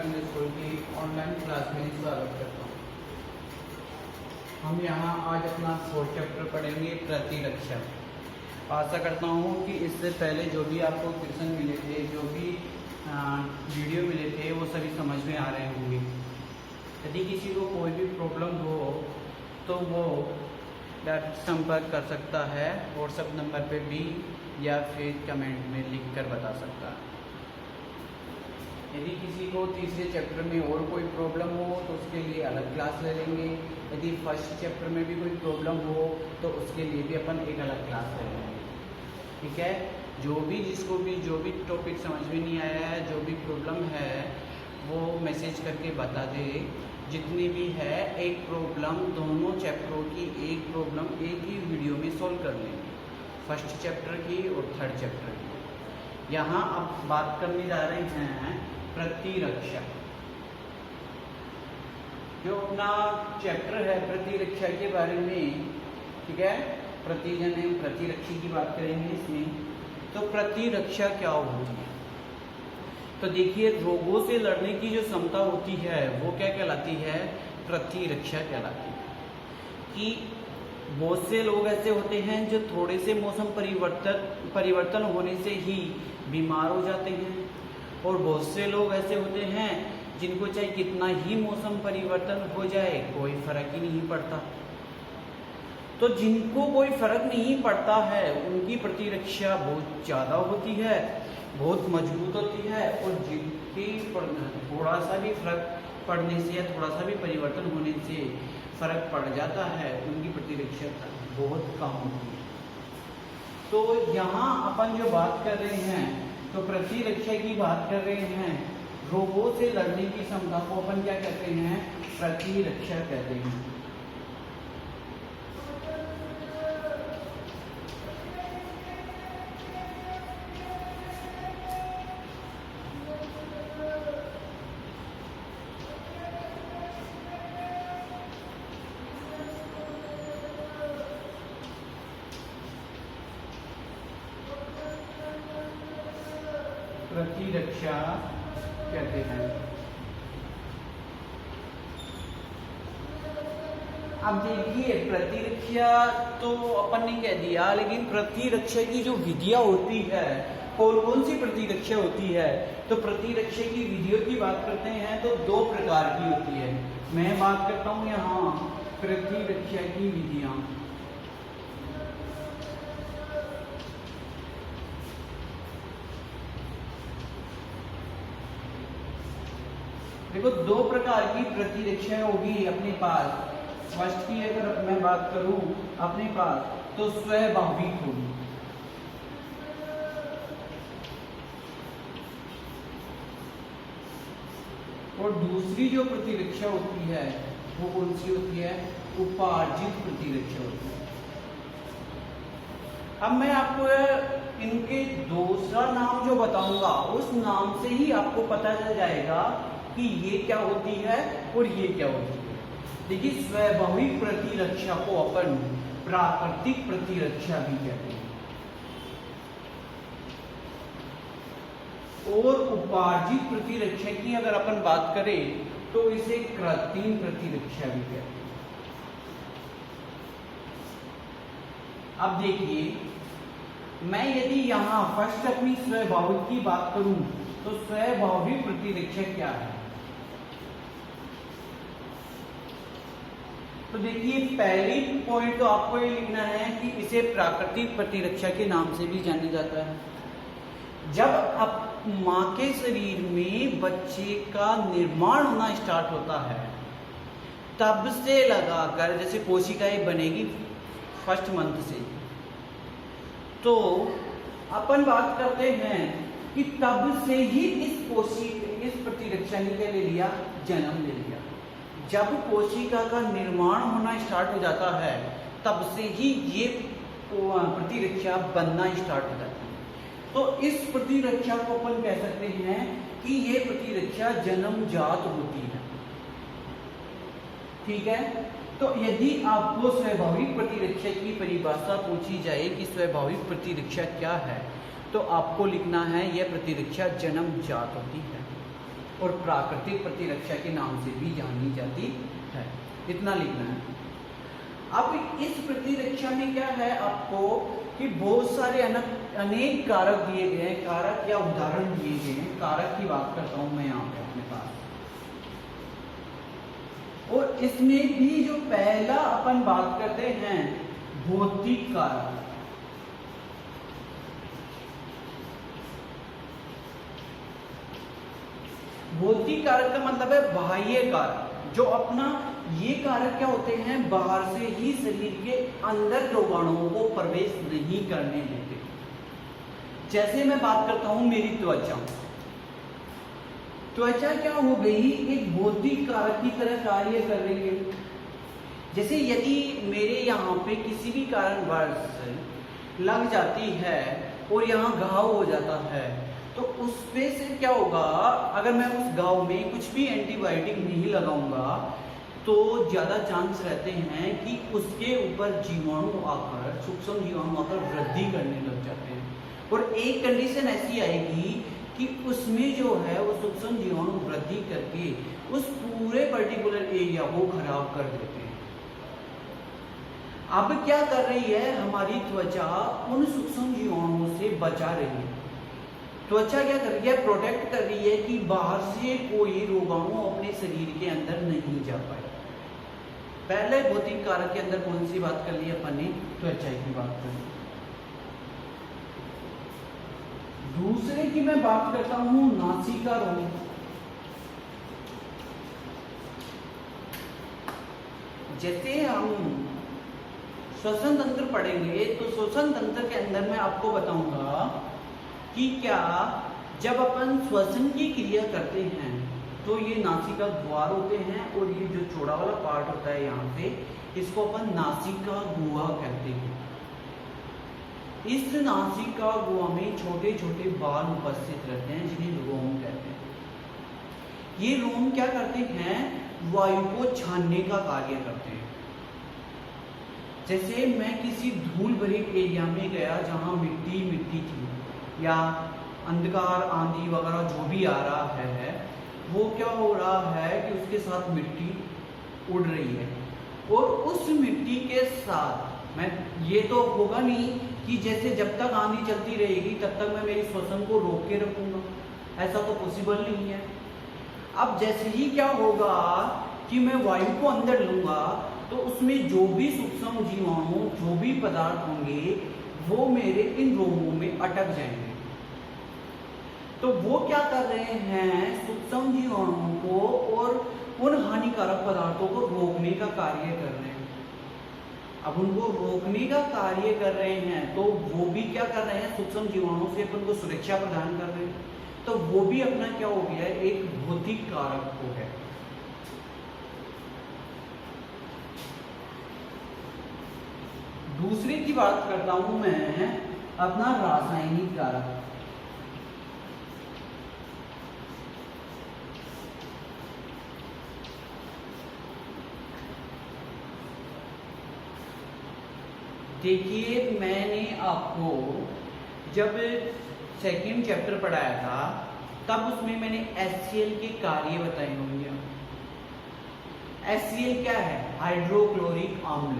English school की online class में स्वागत करता हूँ। हम यहाँ आज अपना 4th चैप्टर पढ़ेंगे, प्रतिरक्षा। आशा करता हूँ कि इससे पहले जो भी आपको क्वेश्चन मिले थे, जो भी वीडियो मिले थे, वो सभी समझ में आ रहे होंगे। यदि किसी को कोई भी प्रॉब्लम हो तो वो डायरेक्ट संपर्क कर सकता है व्हाट्सएप नंबर पे भी, या फिर कमेंट में लिख कर बता सकता है। यदि किसी को तीसरे चैप्टर में और कोई प्रॉब्लम हो तो उसके लिए अलग क्लास ले लेंगे। यदि फर्स्ट चैप्टर में भी कोई प्रॉब्लम हो तो उसके लिए भी अपन एक अलग क्लास ले लेंगे। ठीक है, जिसको भी जो भी टॉपिक समझ में नहीं आया है, जो भी प्रॉब्लम है, वो मैसेज करके बता दे। जितनी भी है एक प्रॉब्लम, दोनों चैप्टरों की एक प्रॉब्लम एक ही वीडियो में सॉल्व कर लेंगे, फर्स्ट चैप्टर की और थर्ड चैप्टर की। यहाँ अब बात करने जा रहे हैं प्रतिरक्षा। जो अपना चैप्टर है प्रतिरक्षा के बारे में, ठीक है, प्रतिजन एवं प्रतिरक्षी की बात करेंगे इसमें। तो प्रतिरक्षा क्या होती है? तो देखिए, रोगों से लड़ने की जो क्षमता होती है वो क्या कहलाती है? प्रतिरक्षा कहलाती है। कि बहुत से लोग ऐसे होते हैं जो थोड़े से मौसम परिवर्तन होने से ही बीमार हो जाते हैं, और बहुत से लोग ऐसे होते हैं जिनको चाहे कितना ही मौसम परिवर्तन हो जाए कोई फर्क ही नहीं पड़ता। तो जिनको कोई फर्क नहीं पड़ता है उनकी प्रतिरक्षा बहुत ज़्यादा होती है, बहुत मजबूत होती है, और जिनकी थोड़ा सा भी फर्क पड़ने से या थोड़ा सा भी परिवर्तन होने से फर्क पड़ जाता है उनकी प्रतिरक्षा बहुत कम होती है। तो यहाँ अपन जो बात कर रहे हैं, तो प्रतिरक्षा की बात कर रहे हैं, रोगों से लड़ने की क्षमता को अपन क्या कहते हैं? प्रतिरक्षा कहते हैं। प्रतिरक्षा कहते हैं। अब देखिए, प्रतिरक्षा तो अपन ने कह दिया, लेकिन प्रतिरक्षा की जो विधियां होती है, कौन कौन सी प्रतिरक्षा होती है? तो प्रतिरक्षा की विधियों की बात करते हैं तो 2 प्रकार की होती है। मैं बात करता हूं यहाँ प्रतिरक्षा की विधियां। देखो, 2 प्रकार की प्रतिरक्षा होगी अपने पास। फर्स्ट की अगर मैं बात करूं अपने पास, तो स्वाभाविक होगी। और दूसरी जो प्रतिरक्षा होती है वो कौन सी होती है? उपार्जित प्रतिरक्षा होती है। अब मैं आपको इनके दूसरा नाम जो बताऊंगा, उस नाम से ही आपको पता चल जाएगा कि ये क्या होती है और ये क्या होती है। देखिए, स्वाभाविक प्रतिरक्षा को अपन प्राकृतिक प्रतिरक्षा भी कहते हैं, और उपार्जित प्रतिरक्षा की अगर अपन बात करें तो इसे कृत्रिम प्रतिरक्षा भी कहते हैं। अब देखिए, मैं यदि यहाँ फर्स्ट अपनी स्वाभाविक की बात करूं तो स्वाभाविक प्रतिरक्षा क्या है? तो देखिए, पहली पॉइंट तो आपको ये लिखना है कि इसे प्राकृतिक प्रतिरक्षा के नाम से भी जाना जाता है। जब अब माँ के शरीर में बच्चे का निर्माण होना स्टार्ट होता है, तब से लगाकर, जैसे कोशिकाएं बनेगी फर्स्ट मंथ से, तो अपन बात करते हैं कि तब से ही इस प्रतिरक्षा ने क्या ले लिया? जन्म ले लिया। जब कोशिका का निर्माण होना स्टार्ट हो जाता है, तब से ही ये प्रतिरक्षा बनना स्टार्ट हो जाती है। तो इस प्रतिरक्षा को अपन कह सकते हैं कि ये प्रतिरक्षा जन्मजात होती है। ठीक है, तो यदि आपको स्वाभाविक प्रतिरक्षा की परिभाषा पूछी जाए कि स्वाभाविक प्रतिरक्षा क्या है, तो आपको लिखना है यह प्रतिरक्षा जन्मजात होती है। और प्राकृतिक प्रतिरक्षा के नाम से भी जानी जाती है। इतना लिखना है। अब इस प्रतिरक्षा में क्या है आपको कि बहुत सारे अनेक कारक दिए गए हैं, कारक या उदाहरण दिए गए हैं। कारक की बात करता हूं मैं यहाँ पे अपने पास, और इसमें भी जो पहला अपन बात करते हैं भौतिक कारक। भौतिक कारक का मतलब है बाह्य कारक, जो अपना ये कारक क्या होते हैं, बाहर से ही शरीर के अंदर रोगाणुओं को प्रवेश नहीं करने देते। जैसे मैं बात करता हूं मेरी त्वचा, त्वचा क्या हो गई, एक भौतिक कारक की तरह कार्य कर रही है। जैसे यदि मेरे यहाँ पे किसी भी कारणवश लग जाती है और यहाँ घाव हो जाता है, तो उस पे से क्या होगा, अगर मैं उस घाव में कुछ भी एंटीबायोटिक नहीं लगाऊंगा तो ज़्यादा चांस रहते हैं कि उसके ऊपर जीवाणु आकर, सूक्ष्म जीवाणु आकर वृद्धि करने लग जाते हैं। और एक कंडीशन ऐसी आएगी कि उसमें जो है वो सूक्ष्म जीवाणु वृद्धि करके उस पूरे पर्टिकुलर एरिया को खराब कर देते हैं। अब क्या कर रही है हमारी त्वचा, उन सूक्ष्म जीवाणुओं से बचा रही है। त्वचा क्या कर रही है, प्रोटेक्ट कर रही है कि बाहर से कोई रोगाणु अपने शरीर के अंदर नहीं जा पाए। पहले भौतिक कारक के अंदर कौन सी बात कर ली अपन ने, त्वचा की बात कर ली। दूसरे की मैं बात करता हूं नासिका रोग। जैसे हम श्वसन तंत्र पढ़ेंगे तो श्वसन तंत्र के अंदर मैं आपको बताऊंगा कि क्या जब अपन श्वसन की क्रिया करते हैं तो ये नासिका द्वार होते हैं, और ये जो चौड़ा वाला पार्ट होता है यहाँ पे, इसको अपन नासिका गुहा कहते हैं। इस नासिका गुहा में छोटे छोटे बाल उपस्थित रहते हैं जिन्हें रोम कहते हैं। ये रोम क्या करते हैं, वायु को छानने का कार्य करते हैं। जैसे मैं किसी धूल भरे एरिया में गया जहां मिट्टी मिट्टी थी या अंधकार आंधी वगैरह जो भी आ रहा है, वो क्या हो रहा है कि उसके साथ मिट्टी उड़ रही है, और उस मिट्टी के साथ मैं, ये तो होगा नहीं कि जैसे जब तक आंधी चलती रहेगी तब तक मैं मेरी श्वसन को रोक के रखूंगा, ऐसा तो पॉसिबल नहीं है। अब जैसे ही क्या होगा कि मैं वायु को अंदर लूंगा तो उसमें जो भी सूक्ष्म जीवाणु, जो भी पदार्थ होंगे, वो मेरे इन रोगों में अटक जाएंगे। तो वो क्या कर रहे हैं, सूक्ष्म जीवाणुओं को और उन हानिकारक पदार्थों को रोकने का कार्य कर रहे हैं। अब उनको रोकने का कार्य कर रहे हैं तो वो भी क्या कर रहे हैं, सूक्ष्म जीवाणुओं से अपन को सुरक्षा प्रदान कर रहे हैं। तो वो भी अपना क्या हो गया, एक भौतिक कारक हो गया। दूसरे की बात करता हूं मैं अपना रासायनिक कारक। देखिए, मैंने आपको जब सेकंड चैप्टर पढ़ाया था तब उसमें मैंने HCl के कार्य बताए होंगे। HCl क्या है, हाइड्रोक्लोरिक अम्ल।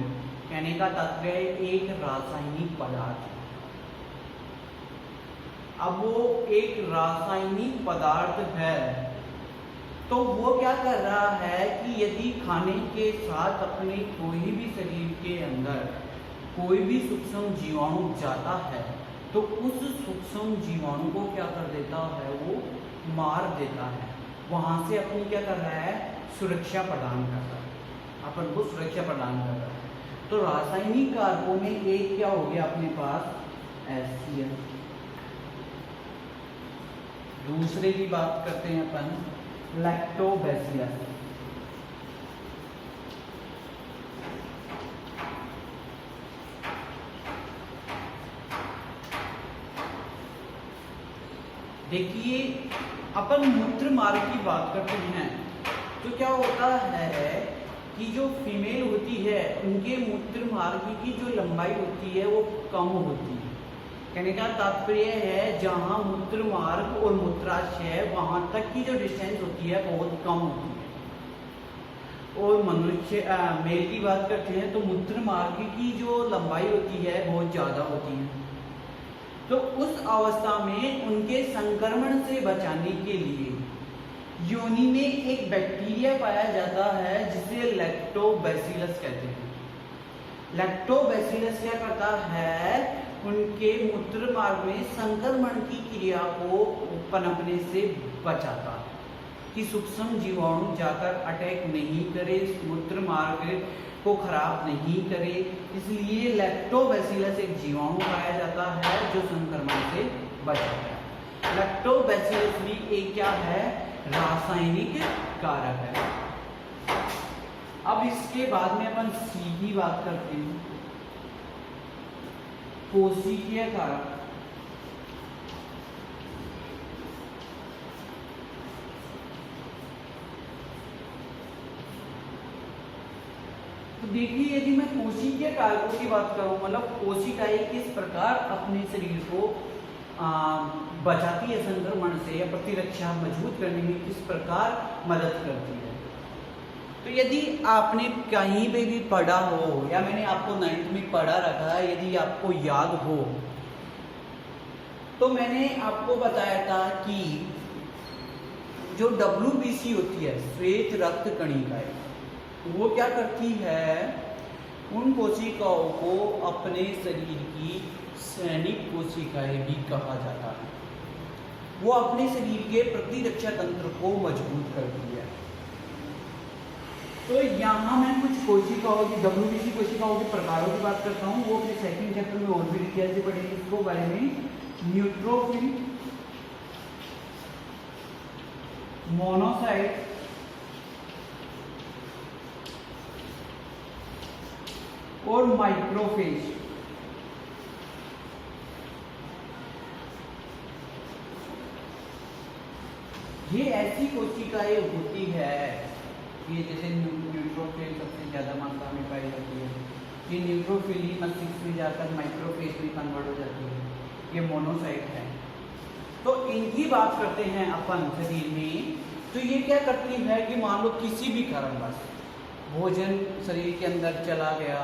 कहने का तात्पर्य एक रासायनिक पदार्थ है। अब वो एक रासायनिक पदार्थ है तो वो क्या कर रहा है कि यदि खाने के साथ अपने कोई भी शरीर के अंदर कोई भी सूक्ष्म जीवाणु जाता है तो उस सूक्ष्म जीवाणु को क्या कर देता है, वो मार देता है। वहां से अपनी क्या कर रहा है, सुरक्षा प्रदान कर रहा है, अपन को सुरक्षा प्रदान कर रहा है। तो रासायनिक कारकों में एक क्या हो गया अपने पास, HCl। दूसरे की बात करते हैं अपन, लैक्टोबैसिलस। देखिए, अपन मूत्र मार्ग की बात करते हैं तो क्या होता है कि जो फीमेल होती है उनके मूत्र मार्ग की जो लंबाई होती है वो कम होती है। कहने का तात्पर्य है जहाँ मूत्र मार्ग और मूत्राशय है वहाँ तक की जो डिस्टेंस होती है बहुत कम होती है। और मनुष्य मेल की बात करते हैं तो मूत्र मार्ग की जो लंबाई होती है बहुत ज़्यादा होती है। तो उस अवस्था में उनके संक्रमण से बचाने के लिए योनि में एक बैक्टीरिया पाया जाता है जिसे लैक्टोबैसिलस कहते हैं। लैक्टोबैसिलस क्या करता है, उनके मूत्र मार्ग में संक्रमण की क्रिया को पनपने से बचाता है कि सूक्ष्म जीवाणु जाकर अटैक नहीं करे, मूत्र मार्ग को खराब नहीं करे। इसलिए लैक्टोबैसिलस एक जीवाणु पाया जाता है जो संक्रमण से बचाता है। लैक्टोबैसिलस भी एक क्या है, रासायनिक कारक है। अब इसके बाद में अपन सीधी बात करते हैं, कोशिकीय कारक। तो देखिए यदि मैं कोशिकीय कारकों की बात करूं, मतलब कोशिकाएं किस प्रकार अपने शरीर को बचाती है संक्रमण से या प्रतिरक्षा मजबूत करने में किस प्रकार मदद करती है। तो यदि आपने कहीं पे भी पढ़ा हो या मैंने आपको 9th में पढ़ा रखा है, यदि आपको याद हो तो मैंने आपको बताया था कि जो WBC होती है, श्वेत रक्त कणिकाएं, वो क्या करती है, उन कोशिकाओं को अपने शरीर की सैनिक कोशिकाएं भी कहा जाता है। वो अपने शरीर के प्रतिरक्षा तंत्र को मजबूत करती है। तो यहाँ मैं कुछ कोशिकाओं की WBC कोशिकाओं के प्रकारों की बात करता हूँ, वो अपने सेकंड चैप्टर में और भी डिटेल से पढ़ेंगे इसको बारे में। न्यूट्रोफिल, मोनोसाइट, और माइक्रोफेज। ये ऐसी कोशिकाएं होती है, ये जैसे न्यूट्रोफिल सबसे ज़्यादा मात्रा में पाई जाती है, ये न्यूट्रोफिल ही मस्तिष्क में जाकर माइक्रोफेज में कन्वर्ट हो जाती है, ये मोनोसाइट है। तो इनकी बात करते हैं अपन शरीर में, तो ये क्या करती है कि मान लो किसी भी कारणवश भोजन शरीर के अंदर चला गया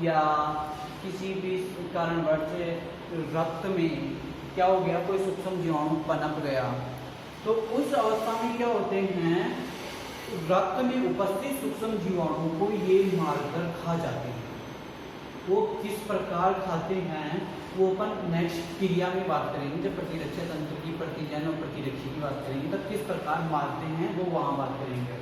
या किसी भी कारणवश रक्त में क्या हो गया, कोई सूक्ष्म जीवाणु पनप गया, तो उस अवस्था में क्या होते हैं, रक्त में उपस्थित सूक्ष्म जीवाणु को ये मारकर खा जाते हैं। वो किस प्रकार खाते हैं वो अपन नेक्स्ट क्रिया में बात करेंगे, जब प्रतिरक्षा तंत्र की प्रतिजन और प्रतिरक्षी की बात करेंगे तब किस प्रकार मारते हैं वो वहाँ बात करेंगे।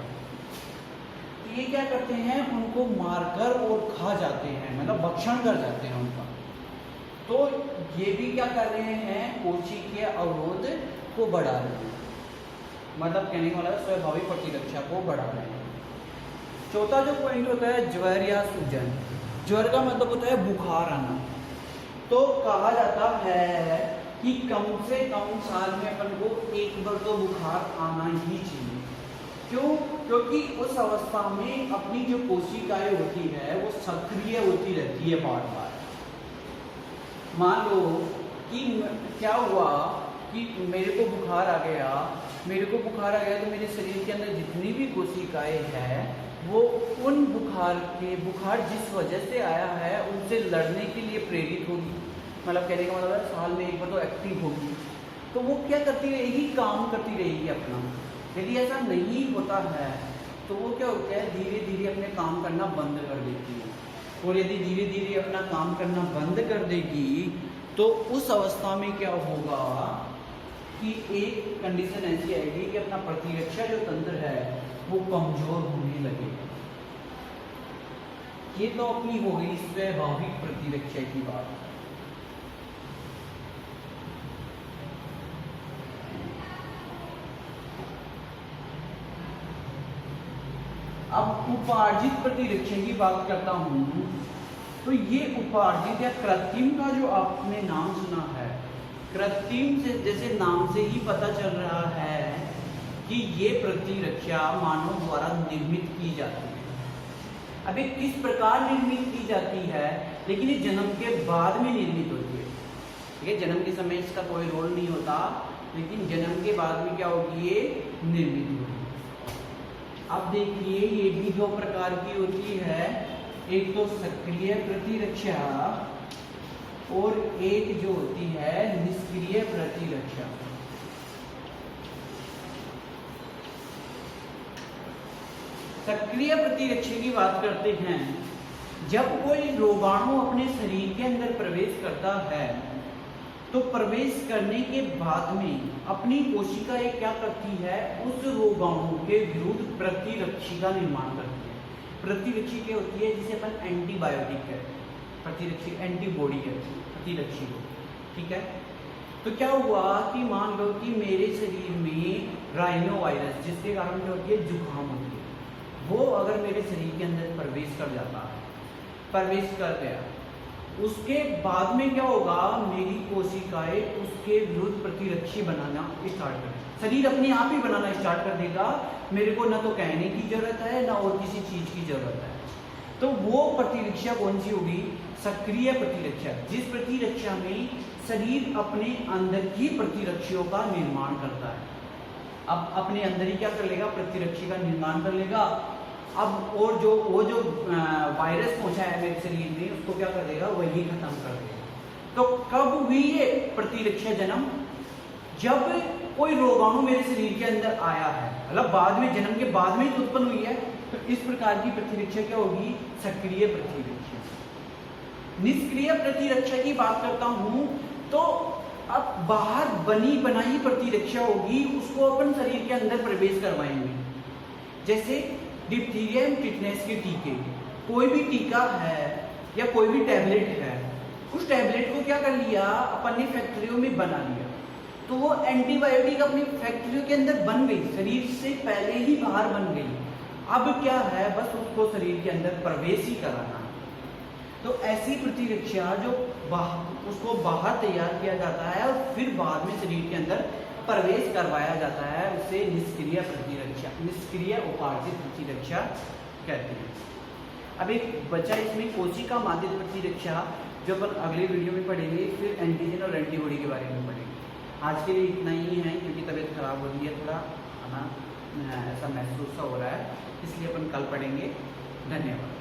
तो ये क्या करते हैं, उनको मारकर और खा जाते हैं, मतलब भक्षण कर जाते हैं उनका। तो ये भी क्या कर रहे हैं, कोशिकीय अवरोध को बढ़ा रहे हैं, मतलब कहने का मतलब स्वाभाविक प्रतिरक्षा को बढ़ा रहे हैं। चौथा जो पॉइंट होता है ज्वर या सूजन। ज्वर का मतलब होता है बुखार आना। तो कहा जाता है कि कम से कम साल में अपन को एक बार तो बुखार आना ही चाहिए। क्यों? क्योंकि उस अवस्था में अपनी जो कोशिकाएं होती है वो सक्रिय होती रहती है बार बार। मान लो कि क्या हुआ कि मेरे को बुखार आ गया तो मेरे शरीर के अंदर जितनी भी कोशिकाएं हैं वो उन बुखार जिस वजह से आया है उनसे लड़ने के लिए प्रेरित होगी, मतलब कहने का मतलब है साल में एक बार तो एक्टिव होगी। तो वो क्या करती रहेगी, काम करती रहेगी अपना। यदि ऐसा नहीं होता है तो वो क्या होता है, धीरे धीरे अपने काम करना बंद कर देती है। और यदि धीरे धीरे अपना काम करना बंद कर देगी तो उस अवस्था में क्या होगा कि एक कंडीशन ऐसी आएगी कि अपना प्रतिरक्षा जो तंत्र है वो कमजोर होने लगेगा। ये तो अपनी हो गई स्वाभाविक प्रतिरक्षा की बात। अब उपार्जित प्रतिरक्षा की बात करता हूं, तो ये उपार्जित या कृत्रिम का जो आपने नाम सुना है, कृत्रिम से जैसे नाम से ही पता चल रहा है कि ये प्रतिरक्षा मानव द्वारा निर्मित की जाती है। अब ये किस प्रकार निर्मित की जाती है, लेकिन ये जन्म के बाद में निर्मित होती है। ठीक है। जन्म के समय इसका कोई रोल नहीं होता, लेकिन जन्म के बाद में क्या होगी, ये निर्मित होगी। अब देखिए ये भी दो प्रकार की होती है, एक तो सक्रिय प्रतिरक्षा और एक जो होती है निष्क्रिय प्रतिरक्षा। सक्रिय प्रतिरक्षा की बात करते हैं, जब कोई रोगाणु अपने शरीर के अंदर प्रवेश करता है तो प्रवेश करने के बाद में अपनी कोशिकाएं क्या करती है, उस रोगाणु के विरुद्ध प्रतिरक्षी का निर्माण करती है। प्रतिरक्षी क्या होती है, जिसे अपन एंटीबायोटिक कहते हैं, प्रतिरक्षी एंटीबॉडी कहते हैं प्रतिरक्षी को, ठीक है। तो क्या हुआ कि मान लो कि मेरे शरीर में राइनो वायरस, जिसके कारण क्या होती है, जुकाम होती है, वो अगर मेरे शरीर के अंदर प्रवेश कर जाता है, प्रवेश कर गया, उसके बाद में क्या होगा, मेरी कोशिकाएं उसके विरुद्ध प्रतिरक्षी बनाना स्टार्ट कर, शरीर अपने आप ही बनाना स्टार्ट कर देगा। मेरे को ना तो कहने की जरूरत है, ना और किसी चीज की जरूरत है। तो वो प्रतिरक्षा कौन सी होगी, सक्रिय प्रतिरक्षा, जिस प्रतिरक्षा में शरीर अपने अंदर की प्रतिरक्षियों का निर्माण करता है। अब अपने अंदर ही क्या कर लेगा, प्रतिरक्षी का निर्माण कर लेगा। अब और वो जो वायरस पहुंचा है मेरे शरीर में, उसको क्या कर देगा, वही खत्म कर देगा। तो कब हुई ये प्रतिरक्षा जन्म, जब कोई रोगाणु मेरे शरीर के अंदर आया है, मतलब बाद में, जन्म के बाद में तो उत्पन्न हुई है। तो इस प्रकार की प्रतिरक्षा क्या होगी, सक्रिय प्रतिरक्षा। निष्क्रिय प्रतिरक्षा की बात करता हूं तो अब बाहर बनी बनाई प्रतिरक्षा होगी, उसको अपन शरीर के अंदर प्रवेश करवाएंगे। जैसे डिप्थीरिया एवं टिटनेस के टीके, कोई भी टीका है या कोई भी टैबलेट है, उस टैबलेट को क्या कर लिया, अपन ने फैक्ट्रियों में बना लिया, तो वो एंटीबायोटिक अपनी फैक्ट्रियों के अंदर बन गई, शरीर से पहले ही बाहर बन गई। अब क्या है, बस उसको शरीर के अंदर प्रवेश ही कराना। तो ऐसी प्रतिरक्षा जो उसको बाहर तैयार किया जाता है और फिर बाद में शरीर के अंदर प्रवेश करवाया जाता है, उसे निष्क्रिय प्रतिरक्षा, निष्क्रिय उपार्जित प्रतिरक्षा कहते हैं। अब एक बचा इसमें कोशिका माध्यित प्रतिरक्षा, जो अपन अगले वीडियो में पढ़ेंगे, फिर एंटीजन और एंटीबॉडी के बारे में पढ़ेंगे। आज के लिए इतना ही है, क्योंकि तबीयत खराब हो रही है, थोड़ा है ना, ऐसा महसूस सा हो रहा है, इसलिए अपन कल पढ़ेंगे। धन्यवाद।